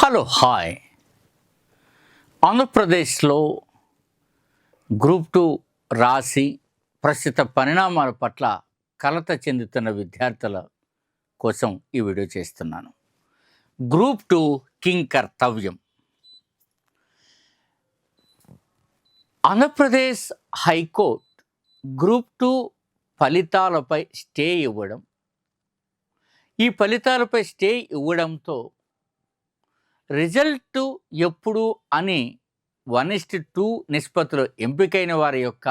Hello hi. ఆంధ్రప్రదేశ్లో group 2 రాసి ప్రస్తుత పరిణామాల పట్ల కలత చెందుతున్న విద్యార్థుల కోసం ఈ వీడియో చేస్తున్నాను. గ్రూప్ 2 కింగ్ కర్తవ్యం. ఆంధ్రప్రదేశ్ హైకోర్టు గ్రూప్ 2 ఫలితాలపై స్టే ఇవ్వడం, ఈ ఫలితాలపై స్టే ఇవ్వడంతో రిజల్ట్ ఎప్పుడు అని 1:2 నిష్పత్తిలో ఎంపికైన వారి యొక్క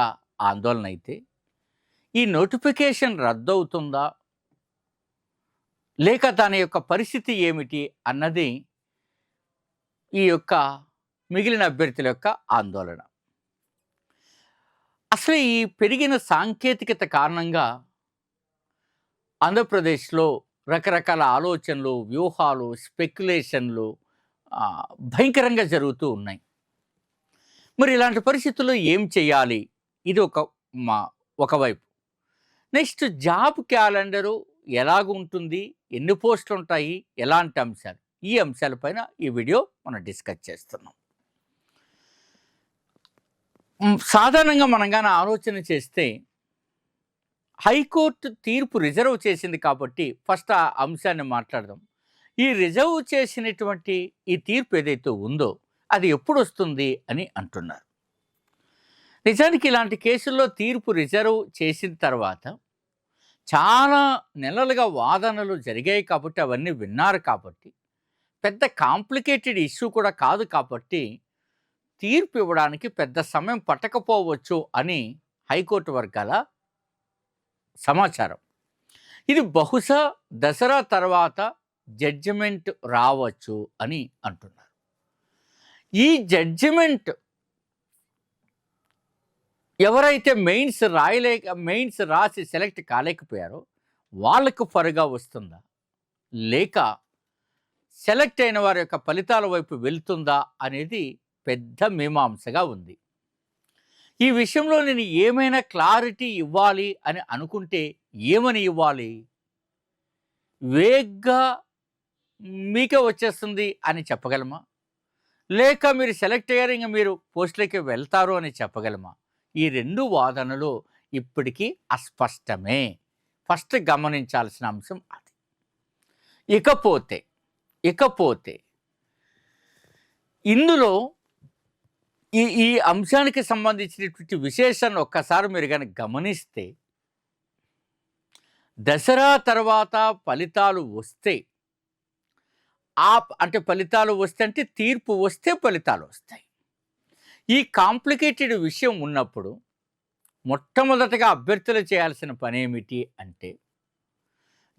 ఆందోళన అయితే, ఈ నోటిఫికేషన్ రద్దవుతుందా లేక దాని యొక్క పరిస్థితి ఏమిటి అన్నది ఈ యొక్క మిగిలిన అభ్యర్థుల యొక్క ఆందోళన. అసలు ఈ పెరిగిన సాంకేతికత కారణంగా ఆంధ్రప్రదేశ్లో రకరకాల ఆలోచనలు, వ్యూహాలు, స్పెక్యులేషన్లు భయంకరంగా జరుగుతూ ఉన్నాయి. మరి ఇలాంటి పరిస్థితుల్లో ఏం చేయాలి? ఇది ఒకవైపు. నెక్స్ట్, జాబ్ క్యాలెండరు ఎలాగుంటుంది, ఎన్ని పోస్టులు ఉంటాయి, ఎలాంటి అంశాలు, ఈ అంశాలపైన ఈ వీడియో మనం డిస్కస్ చేస్తున్నాం. సాధారణంగా మనం కానీ ఆలోచన చేస్తే, హైకోర్టు తీర్పు రిజర్వ్ చేసింది కాబట్టి ఫస్ట్ ఆ అంశాన్ని మాట్లాడదాం. ఈ రిజర్వ్ చేసినటువంటి ఈ తీర్పు ఏదైతే ఉందో అది ఎప్పుడు వస్తుంది అని అంటున్నారు. నిజానికి ఇలాంటి కేసుల్లో తీర్పు రిజర్వ్ చేసిన తర్వాత చాలా నెలలుగా వాదనలు జరిగాయి కాబట్టి, అవన్నీ విన్నారు కాబట్టి, పెద్ద కాంప్లికేటెడ్ ఇష్యూ కూడా కాదు కాబట్టి తీర్పు ఇవ్వడానికి పెద్ద సమయం పట్టకపోవచ్చు అని హైకోర్టు వర్గాల సమాచారం. ఇది బహుశా దసరా తర్వాత జడ్జిమెంట్ రావచ్చు అని అంటున్నారు. ఈ జడ్జిమెంట్ ఎవరైతే మెయిన్స్ రాసి సెలెక్ట్ కాలేకపోయారో వాళ్ళకు ఫరుగా వస్తుందా, లేక సెలెక్ట్ అయిన వారి యొక్క ఫలితాల వైపు వెళ్తుందా అనేది పెద్ద మీమాంసగా ఉంది. ఈ విషయంలో నేను ఏమైనా క్లారిటీ ఇవ్వాలి అని అనుకుంటే ఏమని ఇవ్వాలి? వేగ్గా మీకే వచ్చేస్తుంది అని చెప్పగలమా, లేక మీరు సెలెక్ట్ అయ్యారు ఇంకా మీరు పోస్టులకి వెళ్తారు అని చెప్పగలమా? ఈ రెండు వాదనలు ఇప్పటికీ అస్పష్టమే. ఫస్ట్ గమనించాల్సిన అంశం అది. ఇకపోతే ఇందులో ఈ అంశానికి సంబంధించినటువంటి విశేషాన్ని ఒక్కసారి మీరు కనుక గమనిస్తే, దసరా తర్వాత ఫలితాలు వస్తే ఫలితాలు వస్తే అంటే తీర్పు వస్తే ఫలితాలు వస్తాయి. ఈ కాంప్లికేటెడ్ విషయం ఉన్నప్పుడు మొట్టమొదటగా అభ్యర్థులు చేయాల్సిన పని ఏమిటి అంటే,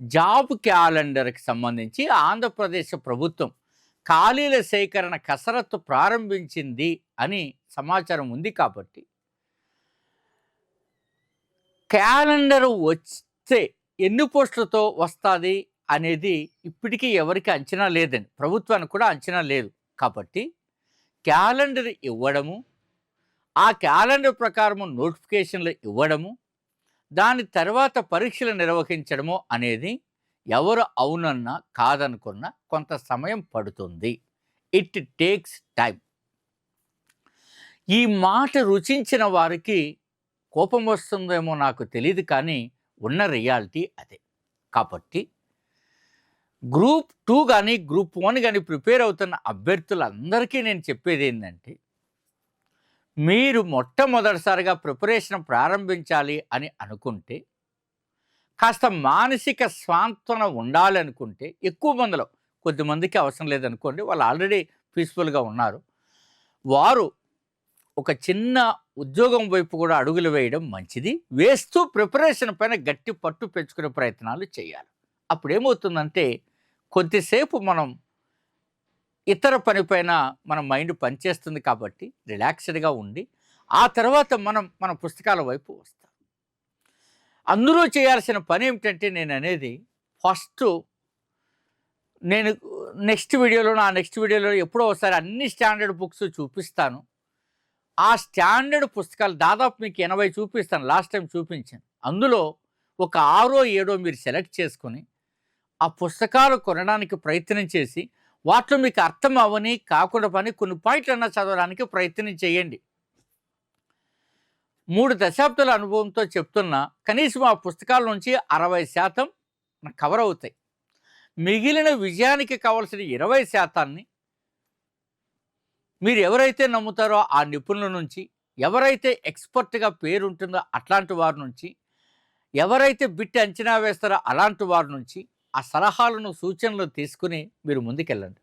జాబ్ క్యాలెండర్కి సంబంధించి ఆంధ్రప్రదేశ్ ప్రభుత్వం ఖాళీల సేకరణ కసరత్తు ప్రారంభించింది అని సమాచారం ఉంది కాబట్టి, క్యాలెండర్ వస్తే ఎన్ని పోస్టులతో వస్తుంది అనేది ఇప్పటికీ ఎవరికి అంచనా లేదండి, ప్రభుత్వానికి కూడా అంచనా లేదు. కాబట్టి క్యాలెండర్ ఇవ్వడము, ఆ క్యాలెండర్ ప్రకారము నోటిఫికేషన్లు ఇవ్వడము, దాని తర్వాత పరీక్షలు నిర్వహించడము అనేది ఎవరు అవునన్నా కాదనుకున్నా కొంత సమయం పడుతుంది. It takes time. ఈ మాట రుచించిన వారికి కోపం వస్తుందేమో నాకు తెలియదు, కానీ ఉన్న రియాలిటీ అదే. కాబట్టి గ్రూప్ 2 కానీ గ్రూప్ 1 కానీ ప్రిపేర్ అవుతున్న అభ్యర్థులందరికీ నేను చెప్పేది ఏంటంటే, మీరు మొట్టమొదటిసారిగా ప్రిపరేషన్ ప్రారంభించాలి అని అనుకుంటే, కాస్త మానసిక స్వాంతన ఉండాలనుకుంటే, ఎక్కువ మందిలో కొద్దిమందికి అవసరం లేదనుకోండి, వాళ్ళు ఆల్రెడీ పీస్ఫుల్గా ఉన్నారు, వారు ఒక చిన్న ఉద్యోగం వైపు కూడా అడుగులు వేయడం మంచిది. వేస్తూ ప్రిపరేషన్ పైన గట్టి పట్టు పెంచుకునే ప్రయత్నాలు చేయాలి. అప్పుడేమవుతుందంటే, కొద్దిసేపు మనం ఇతర పనిపైన మన మైండ్ పనిచేస్తుంది కాబట్టి రిలాక్స్డ్గా ఉండి, ఆ తర్వాత మన పుస్తకాల వైపు వస్తాం. అందులో చేయాల్సిన పని ఏమిటంటే, నేను అనేది ఫస్ట్ నేను నెక్స్ట్ వీడియోలో ఎప్పుడో ఒకసారి అన్ని స్టాండర్డ్ బుక్స్ చూపిస్తాను. ఆ స్టాండర్డ్ పుస్తకాలు దాదాపు మీకు 80 చూపిస్తాను. లాస్ట్ టైం చూపించాను. అందులో ఒక 6 7 మీరు సెలెక్ట్ చేసుకొని ఆ పుస్తకాలు కొనడానికి ప్రయత్నం చేసి వాటిలో మీకు అర్థం అవ్వని కాకుండా పని కొన్ని పాయింట్లన్నా చదవడానికి ప్రయత్నం చేయండి. 3 దశాబ్దాల అనుభవంతో చెప్తున్నా, కనీసం ఆ పుస్తకాల నుంచి 60% కవర్ అవుతాయి. మిగిలిన విజయానికి కావాల్సిన 20% మీరు ఎవరైతే నమ్ముతారో ఆ నిపుణుల నుంచి, ఎవరైతే ఎక్స్‌పర్ట్‌గా పేరుంటుందో అట్లాంటి వారి నుంచి, ఎవరైతే బిట్ అంచనా వేస్తారో అలాంటి వారి నుంచి ఆ సలహాలను, సూచనలు తీసుకుని మీరు ముందుకెళ్ళండి.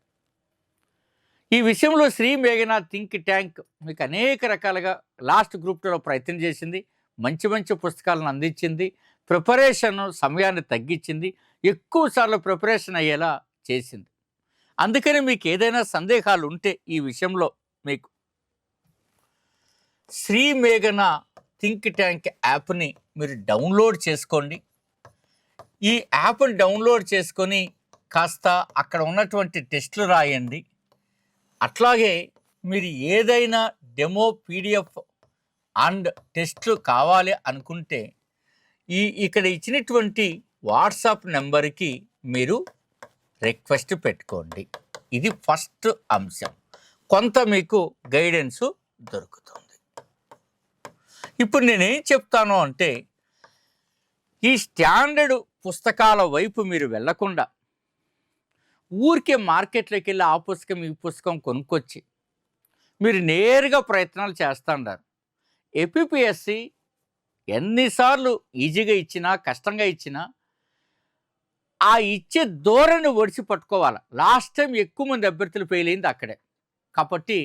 ఈ విషయంలో శ్రీ మేఘనా థింక్ ట్యాంక్ మీకు అనేక రకాలుగా లాస్ట్ గ్రూప్ 2లో ప్రయత్నం చేసింది. మంచి మంచి పుస్తకాలను అందించింది. ప్రిపరేషన్ సమయాన్ని తగ్గించింది. ఎక్కువ సార్లు ప్రిపరేషన్ అయ్యేలా చేసింది. అందుకని మీకు ఏదైనా సందేహాలు ఉంటే ఈ విషయంలో మీకు శ్రీ మేఘనా థింక్ ట్యాంక్ యాప్ని మీరు డౌన్లోడ్ చేసుకోండి. ఈ యాప్ని డౌన్లోడ్ చేసుకొని కాస్త అక్కడ ఉన్నటువంటి టెస్టులు రాయండి. అట్లాగే మీరు ఏదైనా డెమో పీడిఎఫ్ అండ్ టెస్ట్లు కావాలి అనుకుంటే ఇక్కడ ఇచ్చినటువంటి వాట్సాప్ నెంబర్కి మీరు రిక్వెస్ట్ పెట్టుకోండి. ఇది ఫస్ట్ అంశం. కొంత మీకు గైడెన్స్ దొరుకుతుంది. ఇప్పుడు నేనేం చెప్తాను అంటే, ఈ స్టాండర్డ్ పుస్తకాల వైపు మీరు వెళ్ళకుండా ఊరికే మార్కెట్లోకి వెళ్ళి ఆ పుస్తకం ఈ పుస్తకం కొనుక్కొచ్చి మీరు నేరుగా ప్రయత్నాలు చేస్తున్నారు. ఏపీపీఎస్సి ఎన్నిసార్లు ఈజీగా ఇచ్చినా కష్టంగా ఇచ్చినా ఆ ఇచ్చే ధోరణి ఒడిసి పట్టుకోవాలి. లాస్ట్ టైం ఎక్కువ మంది అభ్యర్థులు ఫెయిల్ అయింది అక్కడే. కాబట్టి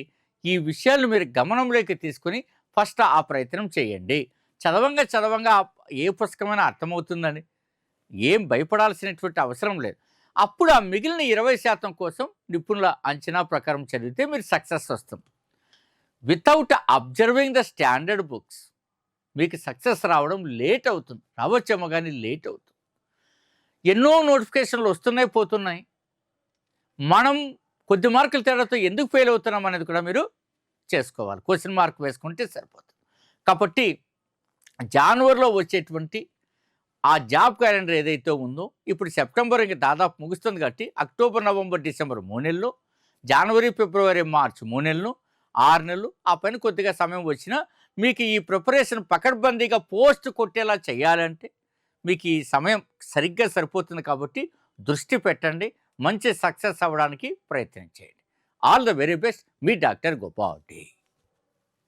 ఈ విషయాలు మీరు గమనంలోకి తీసుకుని ఫస్ట్ ఆ ప్రయత్నం చేయండి. చదవంగా ఏ పుస్తకమైనా అర్థమవుతుందని ఏం భయపడాల్సినటువంటి అవసరం లేదు. అప్పుడు ఆ మిగిలిన 20% కోసం నిపుణుల అంచనా ప్రకారం చదివితే మీరు సక్సెస్ వస్తుంది. Without observing the standard books మీకు సక్సెస్ రావడం లేట్ అవుతుంది. రావచ్చేమో కానీ లేట్ అవుతుంది. ఎన్నో నోటిఫికేషన్లు వస్తున్నాయి, పోతున్నాయి. మనం కొద్ది మార్కుల తేడాతో ఎందుకు ఫెయిల్ అవుతున్నాం అనేది కూడా మీరు చేసుకోవాలి. క్వశ్చన్ మార్క్ వేసుకుంటే సరిపోతుంది. కాబట్టి జనవరిలో వచ్చేటువంటి ఆ జాబ్ క్యాలెండర్ ఏదైతే ఉందో, ఇప్పుడు సెప్టెంబర్ ఇంక దాదాపు ముగుస్తుంది కాబట్టి అక్టోబర్, నవంబర్, డిసెంబర్ 3 నెలలు, జనవరి, ఫిబ్రవరి, మార్చ్ 3 నెలలు, 6 నెలలు. ఆ పైన కొద్దిగా సమయం వచ్చినా మీకు ఈ ప్రిపరేషన్ పకడ్బందీగా పోస్ట్ కొట్టేలా చేయాలంటే మీకు ఈ సమయం సరిగ్గా సరిపోతుంది. కాబట్టి దృష్టి పెట్టండి. మంచి సక్సెస్ అవ్వడానికి ప్రయత్నం చేయండి. All the very best. Me doctor Gopal.